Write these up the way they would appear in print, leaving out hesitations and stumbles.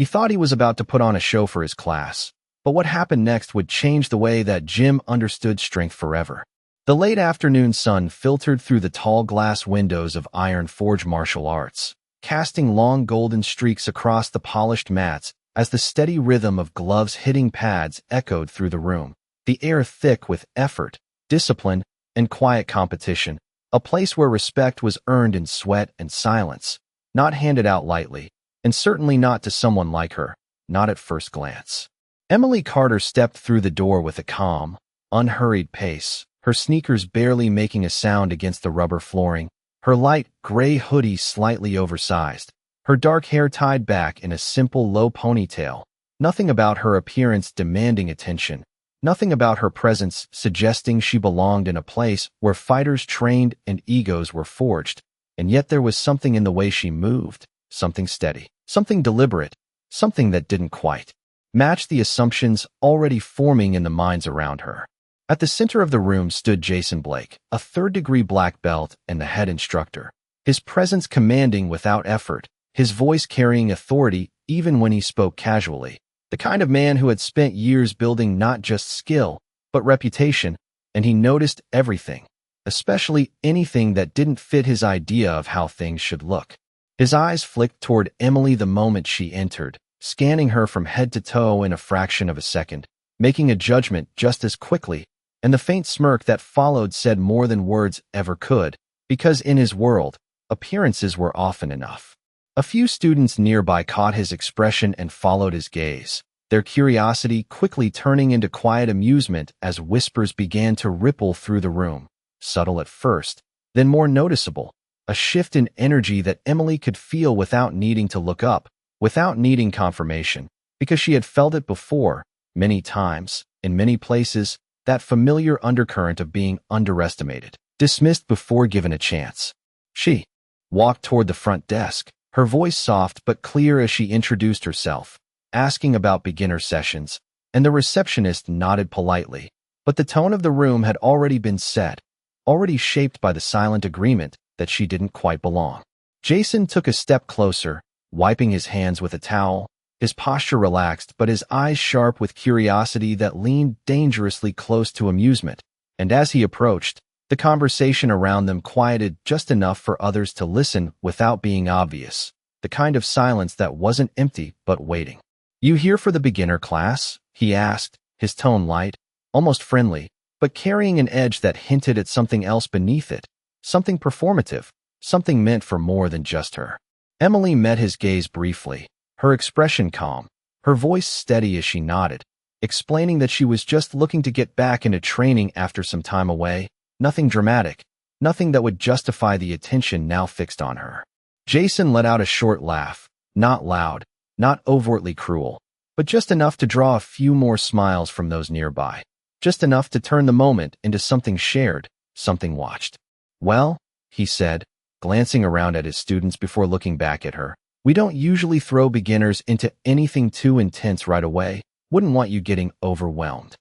He thought he was about to put on a show for his class, but what happened next would change the way that Jim understood strength forever. The late afternoon sun filtered through the tall glass windows of Iron Forge Martial Arts, casting long golden streaks across the polished mats as the steady rhythm of gloves hitting pads echoed through the room. The air thick with effort, discipline, and quiet competition, a place where respect was earned in sweat and silence, not handed out lightly, and certainly not to someone like her, not at first glance. Emily Carter stepped through the door with a calm, unhurried pace, her sneakers barely making a sound against the rubber flooring, her light gray hoodie slightly oversized, her dark hair tied back in a simple low ponytail. Nothing about her appearance demanding attention, nothing about her presence suggesting she belonged in a place where fighters trained and egos were forged, and yet there was something in the way she moved, something steady, something deliberate, something that didn't quite match the assumptions already forming in the minds around her. At the center of the room stood Jason Blake, a third-degree black belt and the head instructor, his presence commanding without effort, his voice carrying authority even when he spoke casually, the kind of man who had spent years building not just skill, but reputation, and he noticed everything, especially anything that didn't fit his idea of how things should look. His eyes flicked toward Emily the moment she entered, scanning her from head to toe in a fraction of a second, making a judgment just as quickly, and the faint smirk that followed said more than words ever could, because in his world, appearances were often enough. A few students nearby caught his expression and followed his gaze, their curiosity quickly turning into quiet amusement as whispers began to ripple through the room, subtle at first, then more noticeable, a shift in energy that Emily could feel without needing to look up, without needing confirmation, because she had felt it before, many times, in many places, that familiar undercurrent of being underestimated, dismissed before given a chance. She walked toward the front desk, her voice soft but clear as she introduced herself, asking about beginner sessions, and the receptionist nodded politely, but the tone of the room had already been set, already shaped by the silent agreement that she didn't quite belong. Jason took a step closer, wiping his hands with a towel, his posture relaxed but his eyes sharp with curiosity that leaned dangerously close to amusement, and as he approached, the conversation around them quieted just enough for others to listen without being obvious, the kind of silence that wasn't empty but waiting. "You here for the beginner class?" he asked, his tone light, almost friendly, but carrying an edge that hinted at something else beneath it, something performative, something meant for more than just her. Emily met his gaze briefly, her expression calm, her voice steady as she nodded, explaining that she was just looking to get back into training after some time away, nothing dramatic, nothing that would justify the attention now fixed on her. Jason let out a short laugh, not loud, not overtly cruel, but just enough to draw a few more smiles from those nearby, just enough to turn the moment into something shared, something watched. "Well," he said, glancing around at his students before looking back at her, "we don't usually throw beginners into anything too intense right away. Wouldn't want you getting overwhelmed."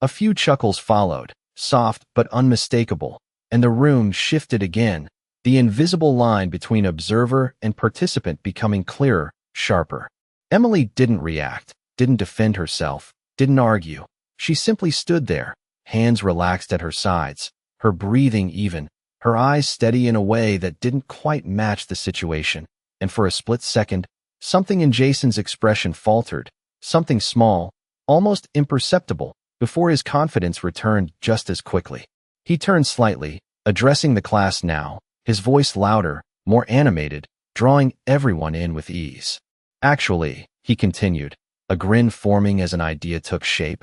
A few chuckles followed, soft but unmistakable, and the room shifted again, the invisible line between observer and participant becoming clearer, sharper. Emily didn't react, didn't defend herself, didn't argue. She simply stood there, hands relaxed at her sides, her breathing even, her eyes steady in a way that didn't quite match the situation, and for a split second, something in Jason's expression faltered, something small, almost imperceptible, before his confidence returned just as quickly. He turned slightly, addressing the class now, his voice louder, more animated, drawing everyone in with ease. "Actually," he continued, a grin forming as an idea took shape,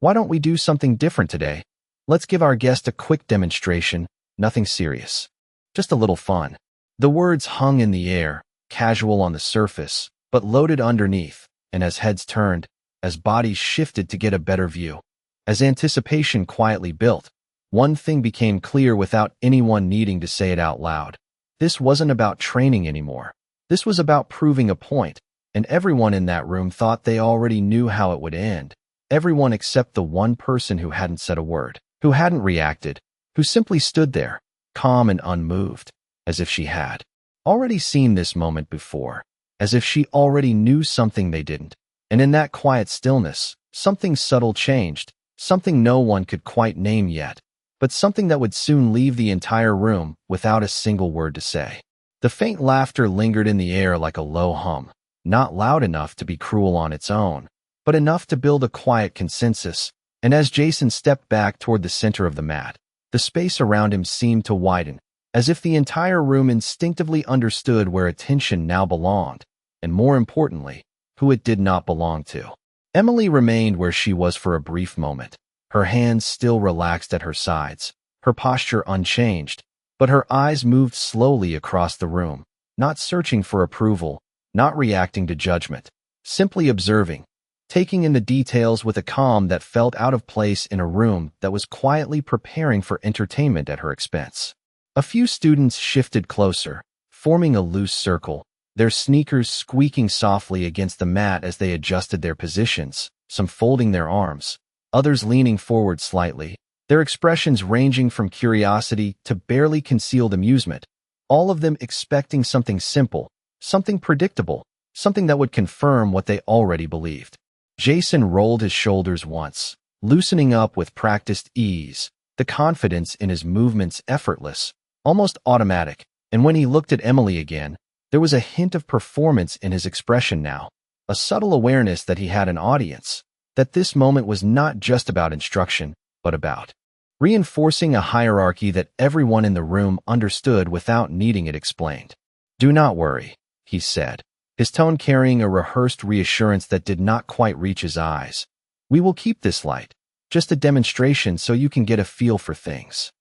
"why don't we do something different today? Let's give our guest a quick demonstration, nothing serious. Just a little fun." The words hung in the air, casual on the surface, but loaded underneath, and as heads turned, as bodies shifted to get a better view, as anticipation quietly built, one thing became clear without anyone needing to say it out loud. This wasn't about training anymore. This was about proving a point, and everyone in that room thought they already knew how it would end. Everyone except the one person who hadn't said a word, who hadn't reacted, who simply stood there, calm and unmoved, as if she had already seen this moment before, as if she already knew something they didn't. And in that quiet stillness, something subtle changed, something no one could quite name yet, but something that would soon leave the entire room without a single word to say. The faint laughter lingered in the air like a low hum, not loud enough to be cruel on its own, but enough to build a quiet consensus. And as Jason stepped back toward the center of the mat, the space around him seemed to widen, as if the entire room instinctively understood where attention now belonged, and more importantly, who it did not belong to. Emily remained where she was for a brief moment, her hands still relaxed at her sides, her posture unchanged, but her eyes moved slowly across the room, not searching for approval, not reacting to judgment, simply observing, taking in the details with a calm that felt out of place in a room that was quietly preparing for entertainment at her expense. A few students shifted closer, forming a loose circle, their sneakers squeaking softly against the mat as they adjusted their positions, some folding their arms, others leaning forward slightly, their expressions ranging from curiosity to barely concealed amusement, all of them expecting something simple, something predictable, something that would confirm what they already believed. Jason rolled his shoulders once, loosening up with practiced ease, the confidence in his movements effortless, almost automatic, and when he looked at Emily again, there was a hint of performance in his expression now, a subtle awareness that he had an audience, that this moment was not just about instruction, but about reinforcing a hierarchy that everyone in the room understood without needing it explained. "Do not worry," he said, his tone carrying a rehearsed reassurance that did not quite reach his eyes. "We will keep this light, just a demonstration so you can get a feel for things."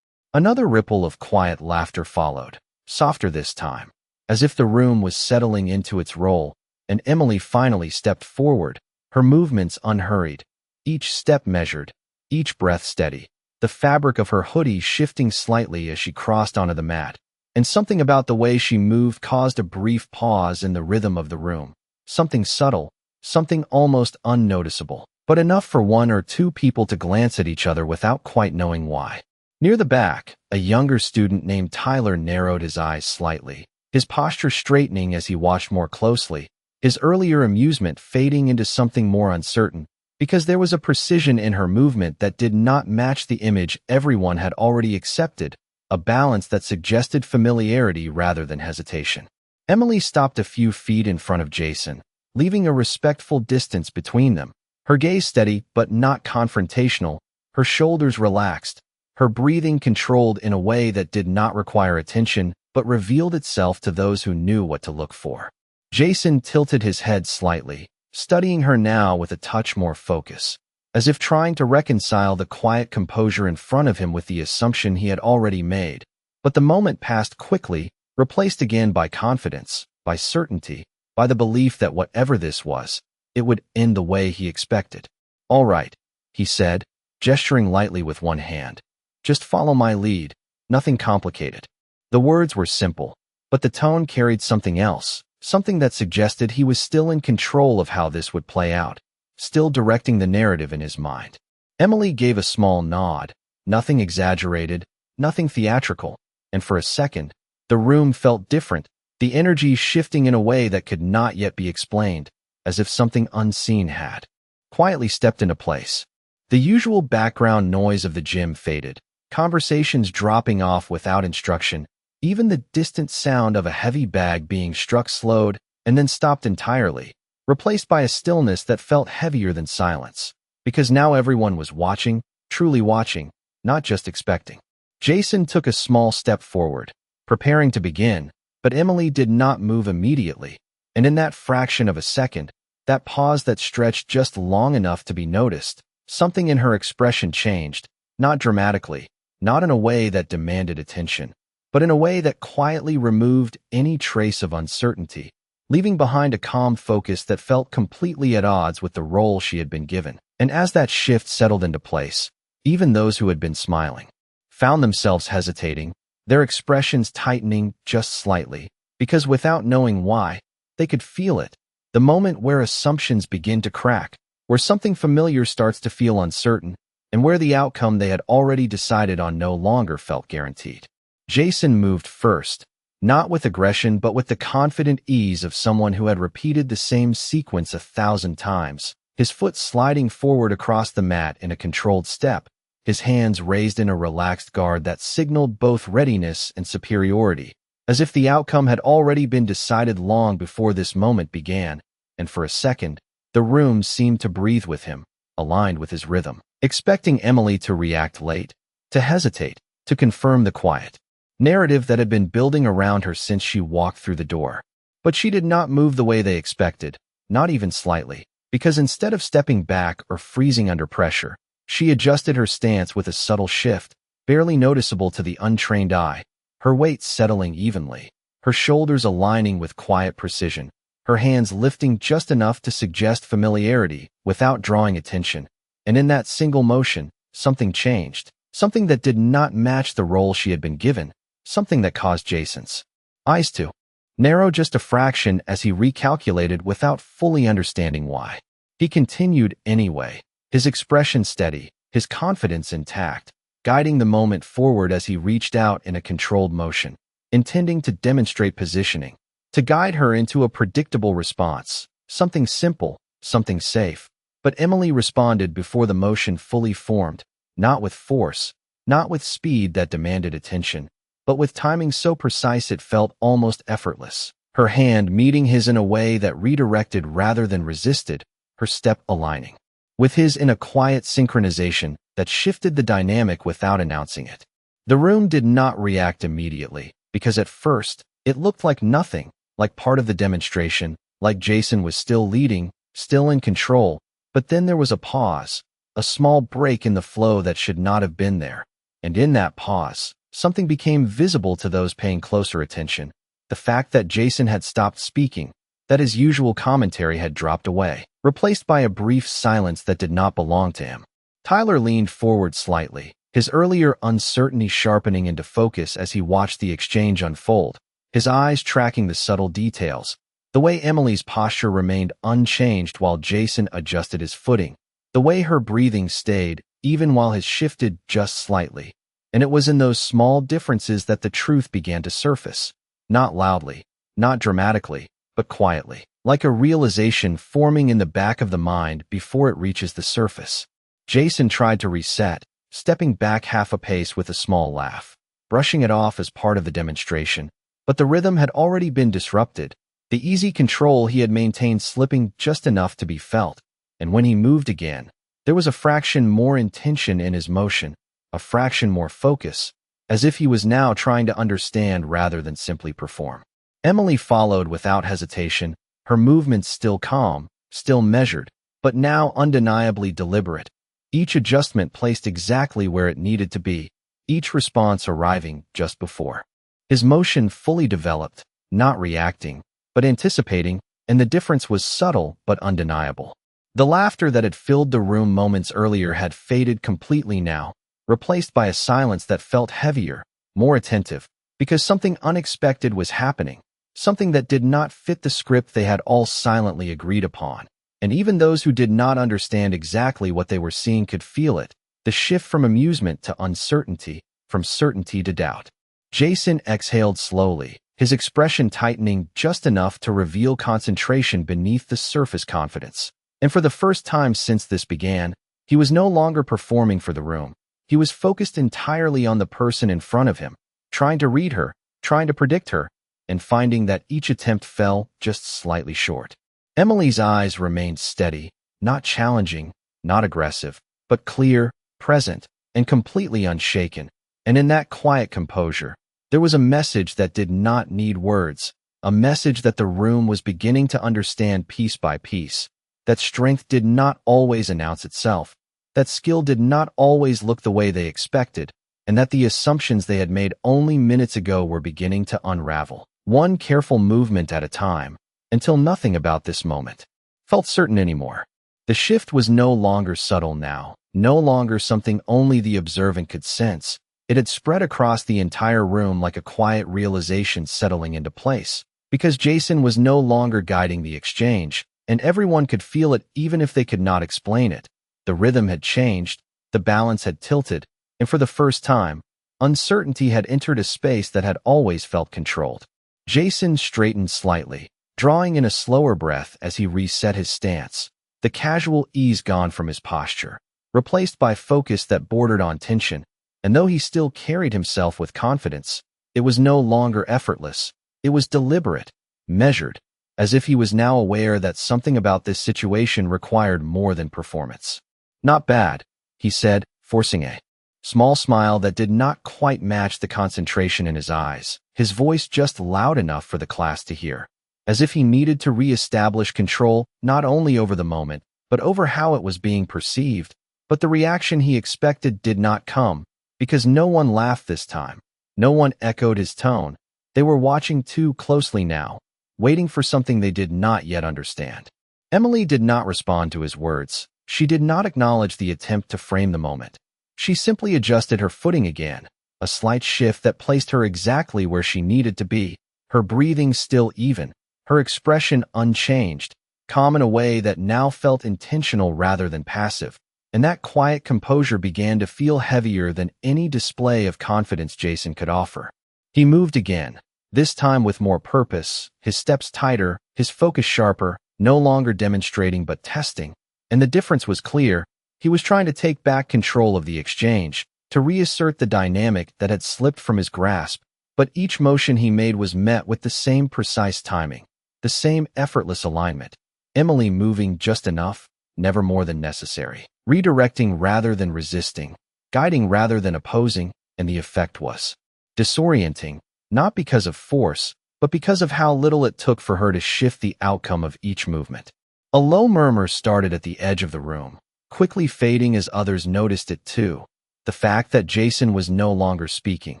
Another ripple of quiet laughter followed, softer this time, as if the room was settling into its role, and Emily finally stepped forward, her movements unhurried, each step measured, each breath steady, the fabric of her hoodie shifting slightly as she crossed onto the mat. And something about the way she moved caused a brief pause in the rhythm of the room. Something subtle, something almost unnoticeable, but enough for one or two people to glance at each other without quite knowing why. Near the back, a younger student named Tyler narrowed his eyes slightly, his posture straightening as he watched more closely, his earlier amusement fading into something more uncertain, because there was a precision in her movement that did not match the image everyone had already accepted, a balance that suggested familiarity rather than hesitation. Emily stopped a few feet in front of Jason, leaving a respectful distance between them, her gaze steady but not confrontational, her shoulders relaxed, her breathing controlled in a way that did not require attention but revealed itself to those who knew what to look for. Jason tilted his head slightly, studying her now with a touch more focus, as if trying to reconcile the quiet composure in front of him with the assumption he had already made. But the moment passed quickly, replaced again by confidence, by certainty, by the belief that whatever this was, it would end the way he expected. "All right," he said, gesturing lightly with one hand. "Just follow my lead, nothing complicated." The words were simple, but the tone carried something else, something that suggested he was still in control of how this would play out, still directing the narrative in his mind. Emily gave a small nod, nothing exaggerated, nothing theatrical, and for a second, the room felt different, the energy shifting in a way that could not yet be explained, as if something unseen had quietly stepped into place. The usual background noise of the gym faded, conversations dropping off without instruction, even the distant sound of a heavy bag being struck slowed and then stopped entirely, replaced by a stillness that felt heavier than silence, because now everyone was watching, truly watching, not just expecting. Jason took a small step forward, preparing to begin, but Emily did not move immediately, and in that fraction of a second, that pause that stretched just long enough to be noticed, something in her expression changed, not dramatically, not in a way that demanded attention, but in a way that quietly removed any trace of uncertainty, leaving behind a calm focus that felt completely at odds with the role she had been given. And as that shift settled into place, even those who had been smiling found themselves hesitating, their expressions tightening just slightly, because without knowing why, they could feel it, the moment where assumptions begin to crack, where something familiar starts to feel uncertain, and where the outcome they had already decided on no longer felt guaranteed. Jason moved first, Not with aggression, but with the confident ease of someone who had repeated the same sequence 1,000 times. His foot sliding forward across the mat in a controlled step, his hands raised in a relaxed guard that signaled both readiness and superiority, as if the outcome had already been decided long before this moment began, and for a second, the room seemed to breathe with him, aligned with his rhythm, expecting Emily to react late, to hesitate, to confirm the quiet narrative that had been building around her since she walked through the door. But she did not move the way they expected, not even slightly, because instead of stepping back or freezing under pressure, she adjusted her stance with a subtle shift, barely noticeable to the untrained eye, her weight settling evenly, her shoulders aligning with quiet precision, her hands lifting just enough to suggest familiarity without drawing attention. And in that single motion, something changed, something that did not match the role she had been given, something that caused Jason's eyes to narrow just a fraction as he recalculated without fully understanding why. He continued anyway, his expression steady, his confidence intact, guiding the moment forward as he reached out in a controlled motion, intending to demonstrate positioning, to guide her into a predictable response, something simple, something safe. But Emily responded before the motion fully formed, not with force, not with speed that demanded attention, but with timing so precise it felt almost effortless. Her hand meeting his in a way that redirected rather than resisted, her step aligning with his in a quiet synchronization that shifted the dynamic without announcing it. The room did not react immediately, because at first, it looked like nothing, like part of the demonstration, like Jason was still leading, still in control. But then there was a pause, a small break in the flow that should not have been there. And in that pause, something became visible to those paying closer attention. The fact that Jason had stopped speaking, that his usual commentary had dropped away, replaced by a brief silence that did not belong to him. Tyler leaned forward slightly, his earlier uncertainty sharpening into focus as he watched the exchange unfold, his eyes tracking the subtle details, the way Emily's posture remained unchanged while Jason adjusted his footing, the way her breathing stayed, even while his shifted just slightly. And it was in those small differences that the truth began to surface. Not loudly, not dramatically, but quietly, like a realization forming in the back of the mind before it reaches the surface. Jason tried to reset, stepping back half a pace with a small laugh, brushing it off as part of the demonstration. But the rhythm had already been disrupted, the easy control he had maintained slipping just enough to be felt. And when he moved again, there was a fraction more intention in his motion, a fraction more focus, as if he was now trying to understand rather than simply perform. Emily followed without hesitation, her movements still calm, still measured, but now undeniably deliberate. Each adjustment placed exactly where it needed to be, each response arriving just before his motion fully developed, not reacting, but anticipating, and the difference was subtle but undeniable. The laughter that had filled the room moments earlier had faded completely now, replaced by a silence that felt heavier, more attentive, because something unexpected was happening, something that did not fit the script they had all silently agreed upon. And even those who did not understand exactly what they were seeing could feel it, the shift from amusement to uncertainty, from certainty to doubt. Jason exhaled slowly, his expression tightening just enough to reveal concentration beneath the surface confidence. And for the first time since this began, he was no longer performing for the room. He was focused entirely on the person in front of him, trying to read her, trying to predict her, and finding that each attempt fell just slightly short. Emily's eyes remained steady, not challenging, not aggressive, but clear, present, and completely unshaken. And in that quiet composure, there was a message that did not need words, a message that the room was beginning to understand piece by piece, that strength did not always announce itself, that skill did not always look the way they expected, and that the assumptions they had made only minutes ago were beginning to unravel, one careful movement at a time, until nothing about this moment felt certain anymore. The shift was no longer subtle now, no longer something only the observant could sense. It had spread across the entire room like a quiet realization settling into place, because Jason was no longer guiding the exchange, and everyone could feel it even if they could not explain it. The rhythm had changed, the balance had tilted, and for the first time, uncertainty had entered a space that had always felt controlled. Jason straightened slightly, drawing in a slower breath as he reset his stance, the casual ease gone from his posture, replaced by focus that bordered on tension, and though he still carried himself with confidence, it was no longer effortless. It was deliberate, measured, as if he was now aware that something about this situation required more than performance. "Not bad," he said, forcing a small smile that did not quite match the concentration in his eyes, his voice just loud enough for the class to hear, as if he needed to re-establish control not only over the moment, but over how it was being perceived. But the reaction he expected did not come, because no one laughed this time. No one echoed his tone. They were watching too closely now, waiting for something they did not yet understand. Emily did not respond to his words. She did not acknowledge the attempt to frame the moment. She simply adjusted her footing again, a slight shift that placed her exactly where she needed to be, her breathing still even, her expression unchanged, calm in a way that now felt intentional rather than passive. And that quiet composure began to feel heavier than any display of confidence Jason could offer. He moved again, this time with more purpose, his steps tighter, his focus sharper, no longer demonstrating but testing. And the difference was clear. He was trying to take back control of the exchange, to reassert the dynamic that had slipped from his grasp, but each motion he made was met with the same precise timing, the same effortless alignment. Emily moving just enough, never more than necessary, redirecting rather than resisting, guiding rather than opposing, and the effect was disorienting, not because of force, but because of how little it took for her to shift the outcome of each movement. A low murmur started at the edge of the room, quickly fading as others noticed it too. The fact that Jason was no longer speaking,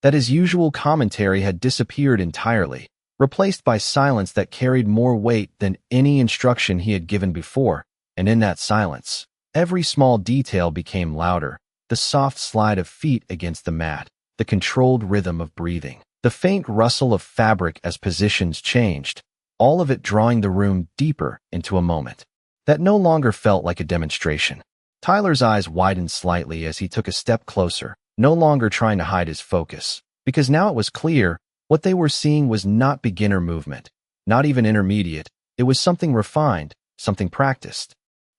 that his usual commentary had disappeared entirely, replaced by silence that carried more weight than any instruction he had given before. And in that silence, every small detail became louder, the soft slide of feet against the mat, the controlled rhythm of breathing, the faint rustle of fabric as positions changed, all of it drawing the room deeper into a moment that no longer felt like a demonstration. Tyler's eyes widened slightly as he took a step closer, no longer trying to hide his focus, because now it was clear what they were seeing was not beginner movement, not even intermediate. It was something refined, something practiced,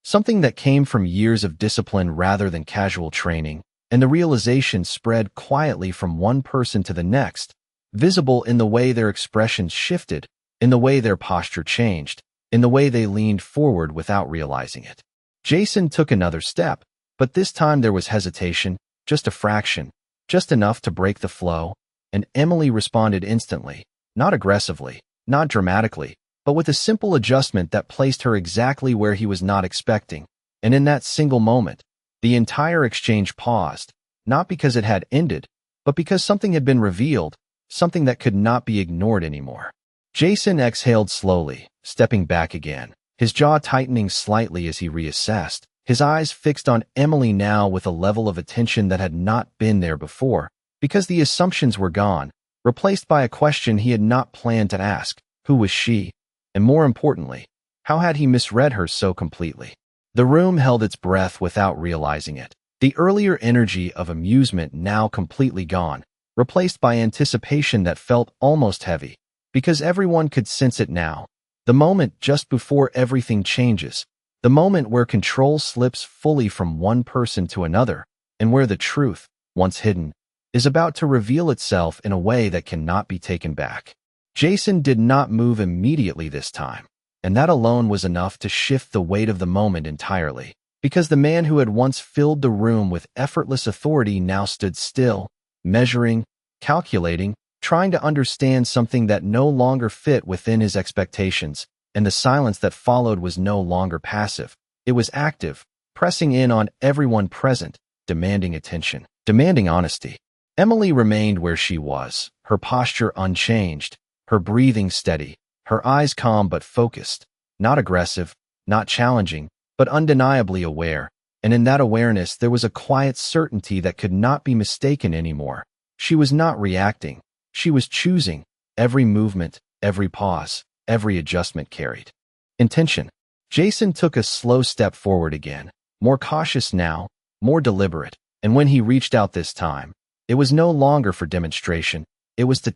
something that came from years of discipline rather than casual training, and the realization spread quietly from one person to the next, visible in the way their expressions shifted, in the way their posture changed, in the way they leaned forward without realizing it. Jason took another step, but this time there was hesitation, just a fraction, just enough to break the flow, and Emily responded instantly, not aggressively, not dramatically, but with a simple adjustment that placed her exactly where he was not expecting. And in that single moment, the entire exchange paused, not because it had ended, but because something had been revealed, something that could not be ignored anymore. Jason exhaled slowly, stepping back again, his jaw tightening slightly as he reassessed, his eyes fixed on Emily now with a level of attention that had not been there before, because the assumptions were gone, replaced by a question he had not planned to ask. Who was she? And more importantly, how had he misread her so completely? The room held its breath without realizing it, the earlier energy of amusement now completely gone, replaced by anticipation that felt almost heavy, because everyone could sense it now. The moment just before everything changes, the moment where control slips fully from one person to another, and where the truth, once hidden, is about to reveal itself in a way that cannot be taken back. Jason did not move immediately this time, and that alone was enough to shift the weight of the moment entirely, because the man who had once filled the room with effortless authority now stood still, measuring, calculating, trying to understand something that no longer fit within his expectations, and the silence that followed was no longer passive. It was active, pressing in on everyone present, demanding attention, demanding honesty. Emily remained where she was, her posture unchanged, her breathing steady, her eyes calm but focused, not aggressive, not challenging, but undeniably aware, and in that awareness there was a quiet certainty that could not be mistaken anymore. She was not reacting. She was choosing. Every movement, every pause, every adjustment carried intention. Jason took a slow step forward again, more cautious now, more deliberate, and when he reached out this time, it was no longer for demonstration. It was to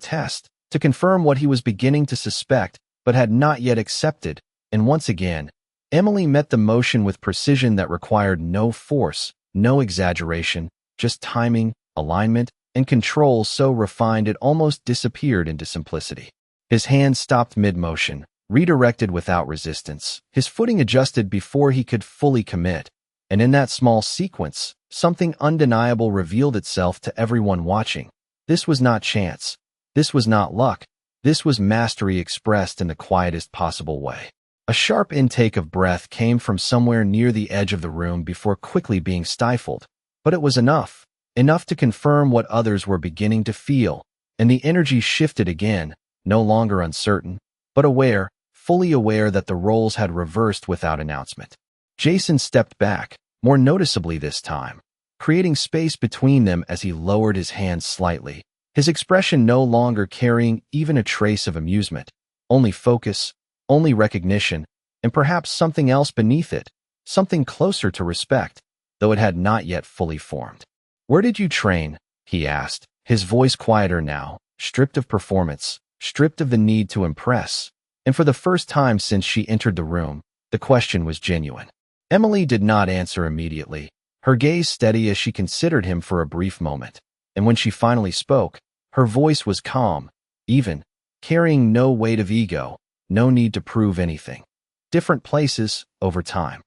to confirm what he was beginning to suspect but had not yet accepted, and once again, Emily met the motion with precision that required no force, no exaggeration, just timing, alignment, and control so refined it almost disappeared into simplicity. His hand stopped mid-motion, redirected without resistance, his footing adjusted before he could fully commit, and in that small sequence, something undeniable revealed itself to everyone watching. This was not chance. This was not luck. This was mastery expressed in the quietest possible way. A sharp intake of breath came from somewhere near the edge of the room before quickly being stifled, but it was enough to confirm what others were beginning to feel, and the energy shifted again, no longer uncertain, but aware, fully aware that the roles had reversed without announcement. Jason stepped back, more noticeably this time, creating space between them as he lowered his hands slightly, his expression no longer carrying even a trace of amusement, only focus, only recognition, and perhaps something else beneath it, something closer to respect, though it had not yet fully formed. "Where did you train?" he asked, his voice quieter now, stripped of performance, stripped of the need to impress. And for the first time since she entered the room, the question was genuine. Emily did not answer immediately, her gaze steady as she considered him for a brief moment. And when she finally spoke, her voice was calm, even, carrying no weight of ego, no need to prove anything. Different places, over time.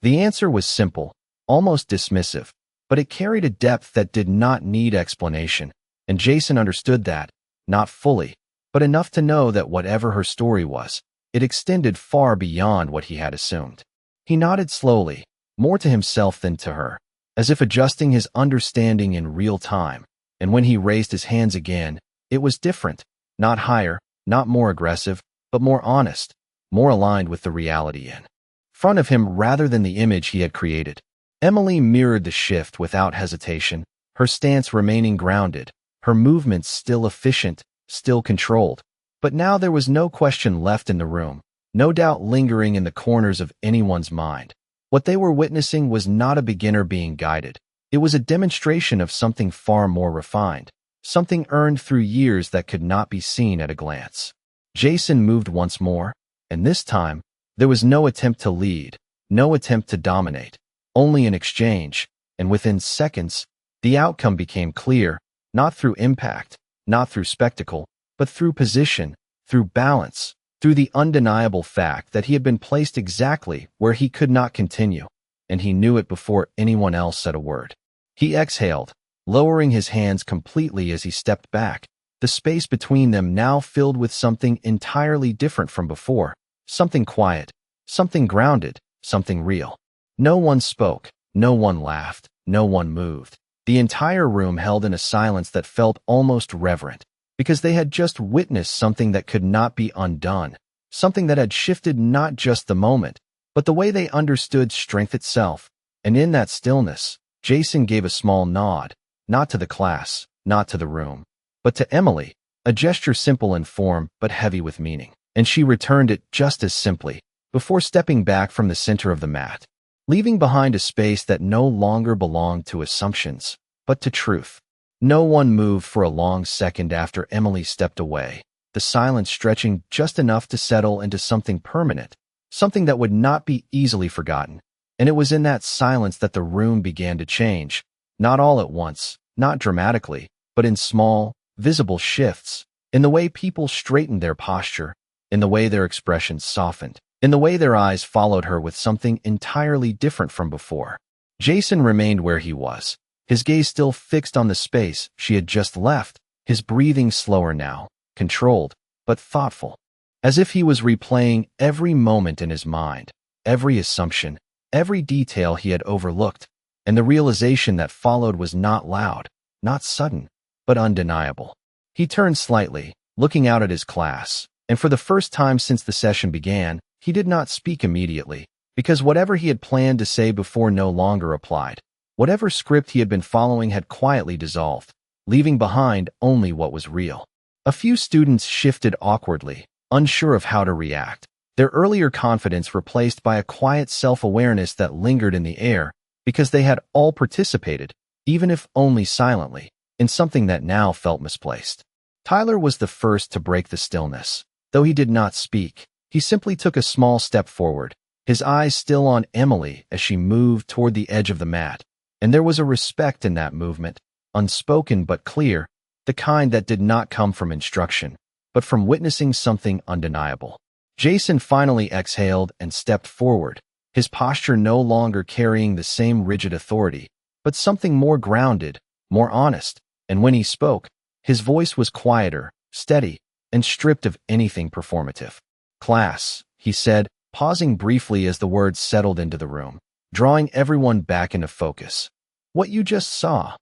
The answer was simple, almost dismissive, but it carried a depth that did not need explanation, and Jason understood that, not fully, but enough to know that whatever her story was, it extended far beyond what he had assumed. He nodded slowly, more to himself than to her, as if adjusting his understanding in real time, and when he raised his hands again, it was different, not higher, not more aggressive, but more honest, more aligned with the reality in front of him rather than the image he had created. Emily mirrored the shift without hesitation, her stance remaining grounded, her movements still efficient, still controlled. But now there was no question left in the room, no doubt lingering in the corners of anyone's mind. What they were witnessing was not a beginner being guided. It was a demonstration of something far more refined, something earned through years that could not be seen at a glance. Jason moved once more, and this time, there was no attempt to lead, no attempt to dominate, only an exchange, and within seconds, the outcome became clear, not through impact, not through spectacle, but through position, through balance, through the undeniable fact that he had been placed exactly where he could not continue, and he knew it before anyone else said a word. He exhaled, lowering his hands completely as he stepped back, the space between them now filled with something entirely different from before, something quiet, something grounded, something real. No one spoke, no one laughed, no one moved. The entire room held in a silence that felt almost reverent, because they had just witnessed something that could not be undone, something that had shifted not just the moment, but the way they understood strength itself. And in that stillness, Jason gave a small nod, not to the class, not to the room, but to Emily, a gesture simple in form but heavy with meaning. And she returned it just as simply, before stepping back from the center of the mat, leaving behind a space that no longer belonged to assumptions, but to truth. No one moved for a long second after Emily stepped away, the silence stretching just enough to settle into something permanent, something that would not be easily forgotten. And it was in that silence that the room began to change, not all at once, not dramatically, but in small, visible shifts, in the way people straightened their posture, in the way their expressions softened, in the way their eyes followed her with something entirely different from before. Jason remained where he was, his gaze still fixed on the space she had just left, his breathing slower now, controlled, but thoughtful, as if he was replaying every moment in his mind, every assumption, every detail he had overlooked, and the realization that followed was not loud, not sudden, but undeniable. He turned slightly, looking out at his class, and for the first time since the session began, he did not speak immediately, because whatever he had planned to say before no longer applied. Whatever script he had been following had quietly dissolved, leaving behind only what was real. A few students shifted awkwardly, unsure of how to react, their earlier confidence replaced by a quiet self-awareness that lingered in the air, because they had all participated, even if only silently, in something that now felt misplaced. Tyler was the first to break the stillness. Though he did not speak, he simply took a small step forward, his eyes still on Emily as she moved toward the edge of the mat. And there was a respect in that movement, unspoken but clear, the kind that did not come from instruction, but from witnessing something undeniable. Jason finally exhaled and stepped forward, his posture no longer carrying the same rigid authority, but something more grounded, more honest, and when he spoke, his voice was quieter, steady, and stripped of anything performative. "Class," he said, pausing briefly as the words settled into the room, drawing everyone back into focus. "What you just saw,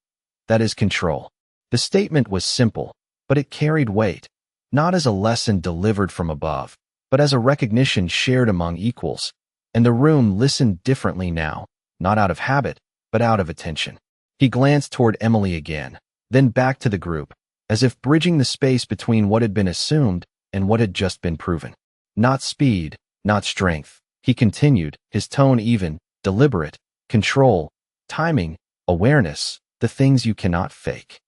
that is control." The statement was simple, but it carried weight, not as a lesson delivered from above, but as a recognition shared among equals, and the room listened differently now, not out of habit, but out of attention. He glanced toward Emily again, then back to the group, as if bridging the space between what had been assumed and what had just been proven. "Not speed, not strength," he continued, his tone even, deliberate. "Control, timing, awareness, the things you cannot fake."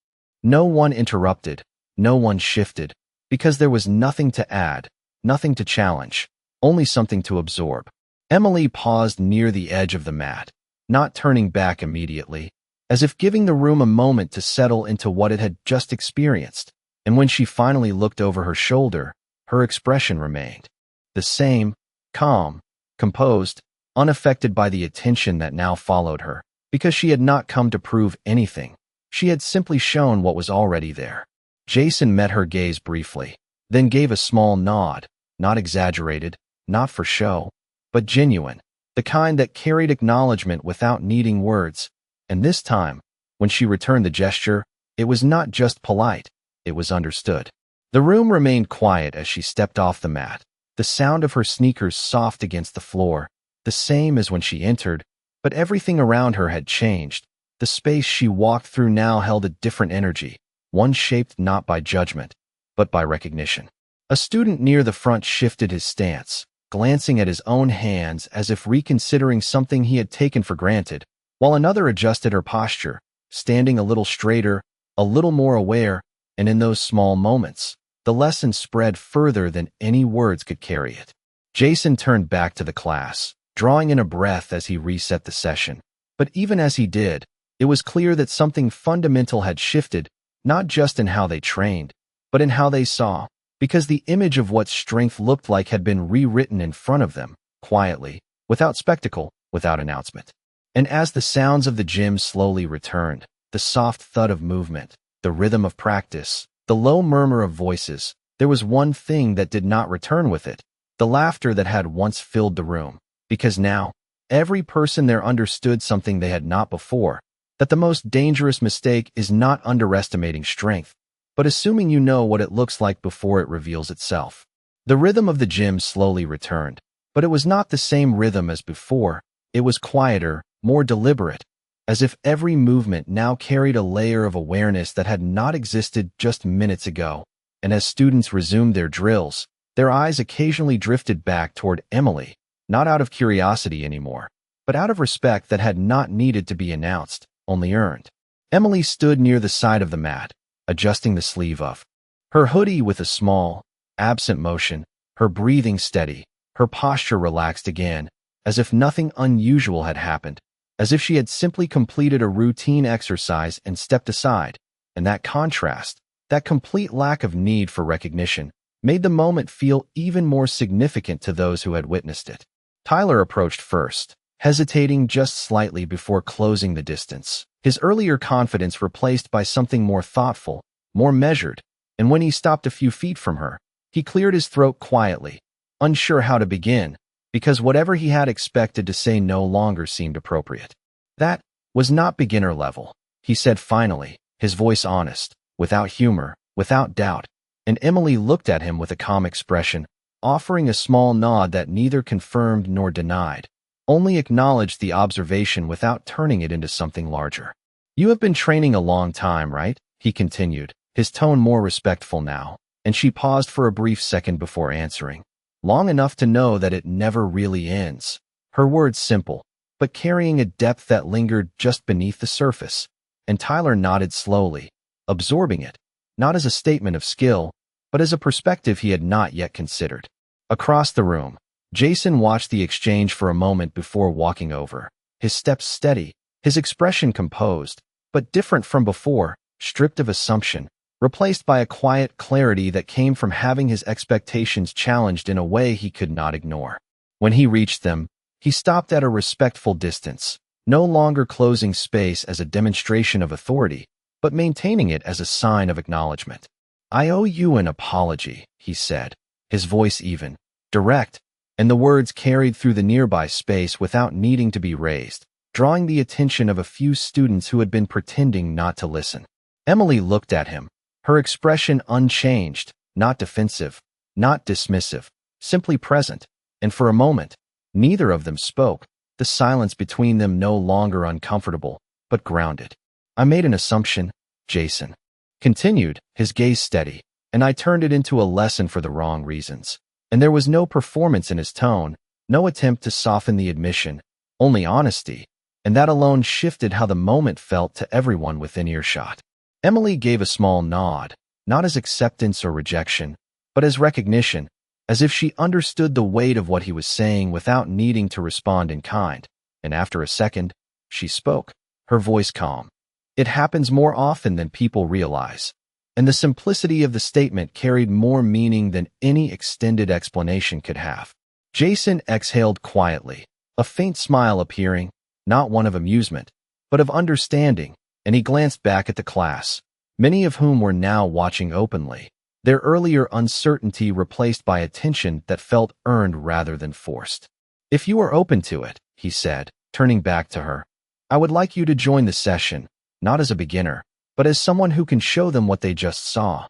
No one interrupted, no one shifted, because there was nothing to add, nothing to challenge, only something to absorb. Emily paused near the edge of the mat, not turning back immediately, as if giving the room a moment to settle into what it had just experienced, and when she finally looked over her shoulder, her expression remained the same, calm, composed, unaffected by the attention that now followed her, because she had not come to prove anything. She had simply shown what was already there. Jason met her gaze briefly, then gave a small nod, not exaggerated, not for show, but genuine, the kind that carried acknowledgement without needing words. And this time, when she returned the gesture, it was not just polite, it was understood. The room remained quiet as she stepped off the mat, the sound of her sneakers soft against the floor, the same as when she entered, but everything around her had changed. The space she walked through now held a different energy, one shaped not by judgment, but by recognition. A student near the front shifted his stance, glancing at his own hands as if reconsidering something he had taken for granted, while another adjusted her posture, standing a little straighter, a little more aware, and in those small moments, the lesson spread further than any words could carry it. Jason turned back to the class, drawing in a breath as he reset the session. But even as he did, it was clear that something fundamental had shifted, not just in how they trained, but in how they saw, because the image of what strength looked like had been rewritten in front of them, quietly, without spectacle, without announcement. And as the sounds of the gym slowly returned, the soft thud of movement, the rhythm of practice, the low murmur of voices, there was one thing that did not return with it, the laughter that had once filled the room, because now, every person there understood something they had not before, that the most dangerous mistake is not underestimating strength, but assuming you know what it looks like before it reveals itself. The rhythm of the gym slowly returned, but it was not the same rhythm as before. It was quieter, more deliberate, as if every movement now carried a layer of awareness that had not existed just minutes ago. And as students resumed their drills, their eyes occasionally drifted back toward Emily, not out of curiosity anymore, but out of respect that had not needed to be announced, only earned. Emily stood near the side of the mat, adjusting the sleeve of her hoodie with a small, absent motion, her breathing steady, her posture relaxed again, as if nothing unusual had happened, as if she had simply completed a routine exercise and stepped aside. And that contrast, that complete lack of need for recognition, made the moment feel even more significant to those who had witnessed it. Tyler approached first, hesitating just slightly before closing the distance, his earlier confidence replaced by something more thoughtful, more measured, and when he stopped a few feet from her, he cleared his throat quietly, unsure how to begin, because whatever he had expected to say no longer seemed appropriate. "That was not beginner level," he said finally, his voice honest, without humor, without doubt, and Emily looked at him with a calm expression, offering a small nod that neither confirmed nor denied, only acknowledged the observation without turning it into something larger. "You have been training a long time, right?" he continued, his tone more respectful now, and she paused for a brief second before answering. "Long enough to know that it never really ends." Her words simple, but carrying a depth that lingered just beneath the surface, and Tyler nodded slowly, absorbing it, not as a statement of skill, but as a perspective he had not yet considered. Across the room, Jason watched the exchange for a moment before walking over, his steps steady, his expression composed, but different from before, stripped of assumption, replaced by a quiet clarity that came from having his expectations challenged in a way he could not ignore. When he reached them, he stopped at a respectful distance, no longer closing space as a demonstration of authority, but maintaining it as a sign of acknowledgement. "I owe you an apology," he said, his voice even, direct, and the words carried through the nearby space without needing to be raised, drawing the attention of a few students who had been pretending not to listen. Emily looked at him, her expression unchanged, not defensive, not dismissive, simply present, and for a moment, neither of them spoke, the silence between them no longer uncomfortable, but grounded. "I made an assumption," Jason continued, his gaze steady, "and I turned it into a lesson for the wrong reasons." And there was no performance in his tone, no attempt to soften the admission, only honesty, and that alone shifted how the moment felt to everyone within earshot. Emily gave a small nod, not as acceptance or rejection, but as recognition, as if she understood the weight of what he was saying without needing to respond in kind, and after a second, she spoke, her voice calm. "It happens more often than people realize." And the simplicity of the statement carried more meaning than any extended explanation could have. Jason exhaled quietly, a faint smile appearing, not one of amusement, but of understanding, and he glanced back at the class, many of whom were now watching openly, their earlier uncertainty replaced by attention that felt earned rather than forced. "If you are open to it," he said, turning back to her, "I would like you to join the session, not as a beginner, but as someone who can show them what they just saw."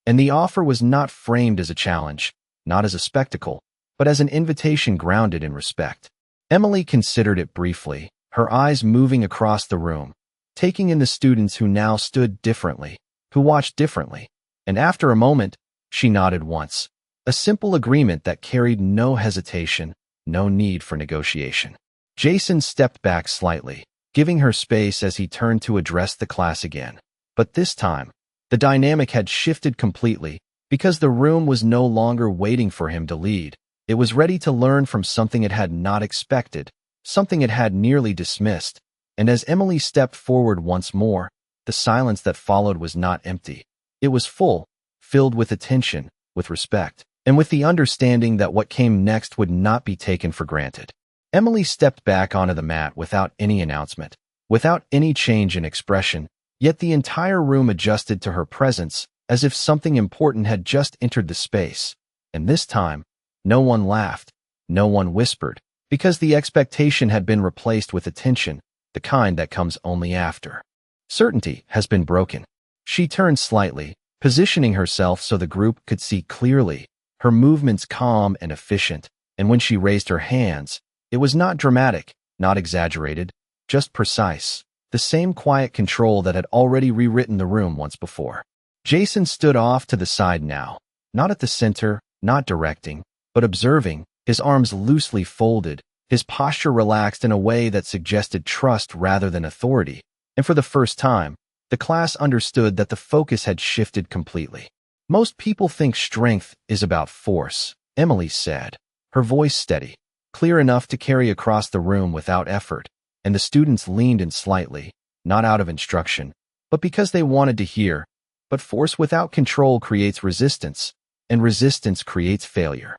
And the offer was not framed as a challenge, not as a spectacle, but as an invitation grounded in respect. Emily considered it briefly, her eyes moving across the room, taking in the students who now stood differently, who watched differently, and after a moment, she nodded once, a simple agreement that carried no hesitation, no need for negotiation. Jason stepped back slightly, giving her space as he turned to address the class again. But this time, the dynamic had shifted completely because the room was no longer waiting for him to lead. It was ready to learn from something it had not expected, something it had nearly dismissed. And as Emily stepped forward once more, the silence that followed was not empty. It was full, filled with attention, with respect, and with the understanding that what came next would not be taken for granted. Emily stepped back onto the mat without any announcement, without any change in expression, yet the entire room adjusted to her presence as if something important had just entered the space. And this time, no one laughed, no one whispered, because the expectation had been replaced with attention, the kind that comes only after. Certainty has been broken. She turned slightly, positioning herself so the group could see clearly, her movements calm and efficient, and when she raised her hands, it was not dramatic, not exaggerated, just precise. The same quiet control that had already rewritten the room once before. Jason stood off to the side now, not at the center, not directing, but observing, his arms loosely folded, his posture relaxed in a way that suggested trust rather than authority, and for the first time, the class understood that the focus had shifted completely. "Most people think strength is about force," Emily said, her voice steady, clear enough to carry across the room without effort. And the students leaned in slightly, not out of instruction, but because they wanted to hear. But force without control creates resistance, and resistance creates failure.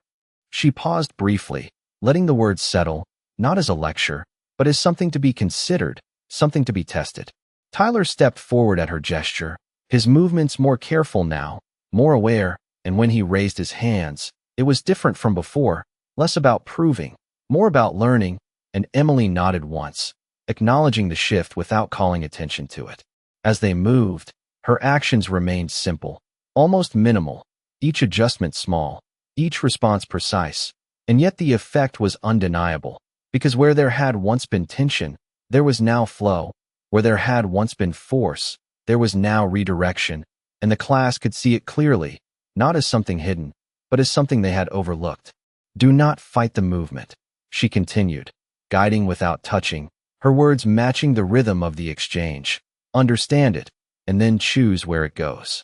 She paused briefly, letting the words settle, not as a lecture, but as something to be considered, something to be tested. Tyler stepped forward at her gesture, his movements more careful now, more aware, and when he raised his hands, it was different from before, less about proving, more about learning. And Emily nodded once, acknowledging the shift without calling attention to it. As they moved, her actions remained simple, almost minimal, each adjustment small, each response precise, and yet the effect was undeniable, because where there had once been tension, there was now flow, where there had once been force, there was now redirection, and the class could see it clearly, not as something hidden, but as something they had overlooked. "Do not fight the movement," she continued, guiding without touching, her words matching the rhythm of the exchange. "Understand it, and then choose where it goes."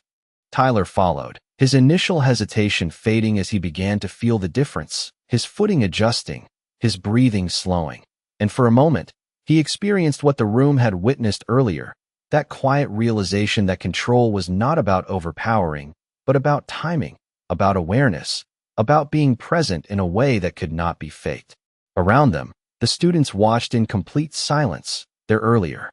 Tyler followed, his initial hesitation fading as he began to feel the difference, his footing adjusting, his breathing slowing. And for a moment, he experienced what the room had witnessed earlier, that quiet realization that control was not about overpowering, but about timing, about awareness, about being present in a way that could not be faked. Around them, the students watched in complete silence, their earlier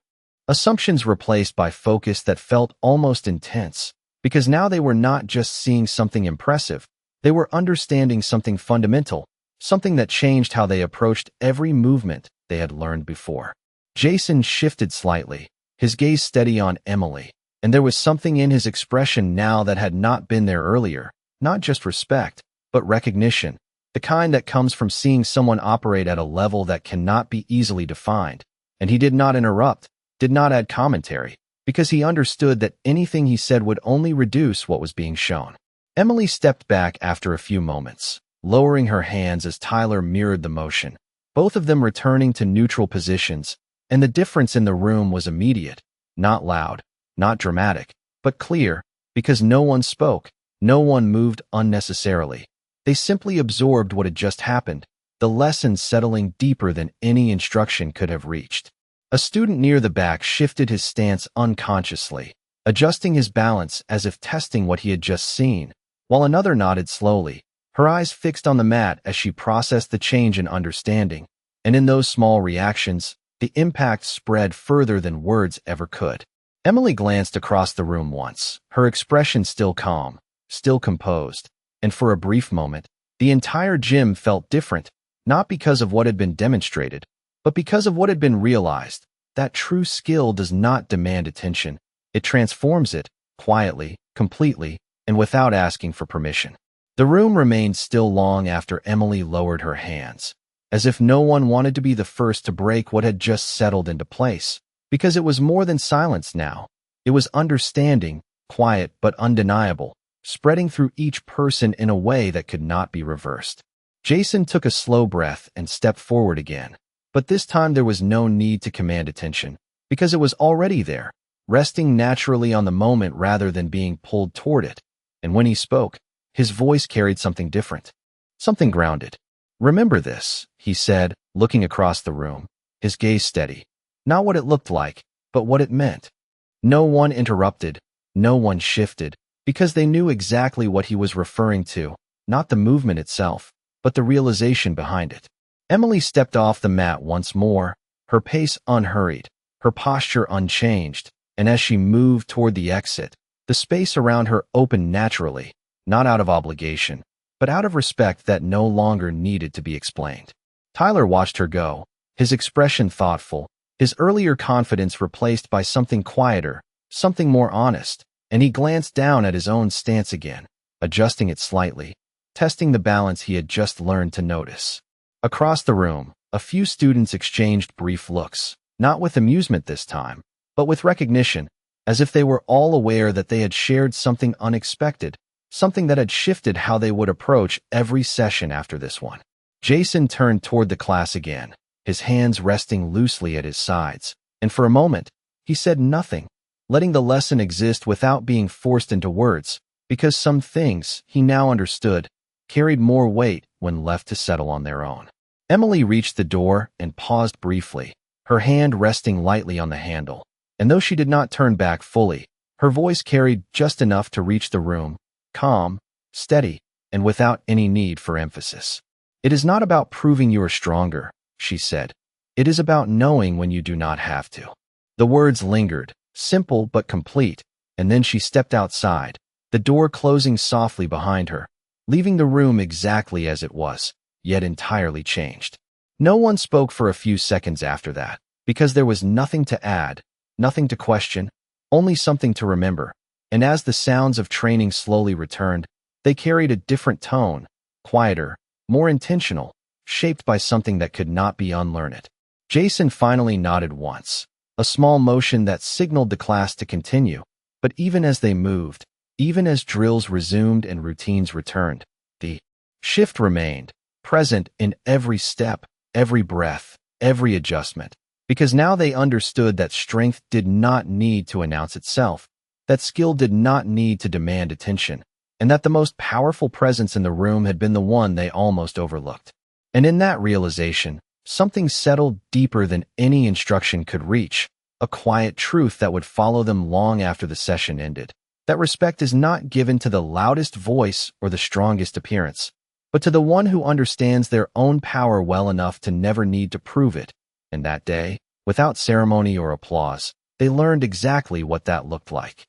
assumptions replaced by focus that felt almost intense, because now they were not just seeing something impressive, they were understanding something fundamental, something that changed how they approached every movement they had learned before. Jason shifted slightly, his gaze steady on Emily, and there was something in his expression now that had not been there earlier, not just respect, but recognition, the kind that comes from seeing someone operate at a level that cannot be easily defined. And he did not interrupt, did not add commentary, because he understood that anything he said would only reduce what was being shown. Emily stepped back after a few moments, lowering her hands as Tyler mirrored the motion, both of them returning to neutral positions, and the difference in the room was immediate, not loud, not dramatic, but clear, because no one spoke, no one moved unnecessarily. They simply absorbed what had just happened, the lesson settling deeper than any instruction could have reached. A student near the back shifted his stance unconsciously, adjusting his balance as if testing what he had just seen, while another nodded slowly, her eyes fixed on the mat as she processed the change in understanding. And in those small reactions, the impact spread further than words ever could. Emily glanced across the room once, her expression still calm, still composed, and for a brief moment, the entire gym felt different, not because of what had been demonstrated, but because of what had been realized. That true skill does not demand attention. It transforms it, quietly, completely, and without asking for permission. The room remained still long after Emily lowered her hands, as if no one wanted to be the first to break what had just settled into place, because it was more than silence now. It was understanding, quiet but undeniable, spreading through each person in a way that could not be reversed. Jason took a slow breath and stepped forward again, but this time there was no need to command attention, because it was already there, resting naturally on the moment rather than being pulled toward it. And when he spoke, his voice carried something different, something grounded. "Remember this," he said, looking across the room, his gaze steady. Not what it looked like, but what it meant. No one interrupted, no one shifted, because they knew exactly what he was referring to, not the movement itself, but the realization behind it. Emily stepped off the mat once more, her pace unhurried, her posture unchanged, and as she moved toward the exit, the space around her opened naturally, not out of obligation, but out of respect that no longer needed to be explained. Tyler watched her go, his expression thoughtful, his earlier confidence replaced by something quieter, something more honest, and he glanced down at his own stance again, adjusting it slightly, testing the balance he had just learned to notice. Across the room, a few students exchanged brief looks, not with amusement this time, but with recognition, as if they were all aware that they had shared something unexpected, something that had shifted how they would approach every session after this one. Jason turned toward the class again, his hands resting loosely at his sides, and for a moment, he said nothing, letting the lesson exist without being forced into words, because some things, he now understood, carried more weight when left to settle on their own. Emily reached the door and paused briefly, her hand resting lightly on the handle, and though she did not turn back fully, her voice carried just enough to reach the room, calm, steady, and without any need for emphasis. "It is not about proving you are stronger," she said. "It is about knowing when you do not have to." The words lingered, simple but complete, and then she stepped outside, the door closing softly behind her, leaving the room exactly as it was, yet entirely changed. No one spoke for a few seconds after that, because there was nothing to add, nothing to question, only something to remember. And as the sounds of training slowly returned, they carried a different tone, quieter, more intentional, shaped by something that could not be unlearned. Jason finally nodded once, a small motion that signaled the class to continue, but even as they moved, even as drills resumed and routines returned, the shift remained, present in every step, every breath, every adjustment, because now they understood that strength did not need to announce itself. that skill did not need to demand attention, and that the most powerful presence in the room had been the one they almost overlooked. And in that realization, something settled deeper than any instruction could reach, a quiet truth that would follow them long after the session ended. That respect is not given to the loudest voice or the strongest appearance, but to the one who understands their own power well enough to never need to prove it. And that day, without ceremony or applause, they learned exactly what that looked like.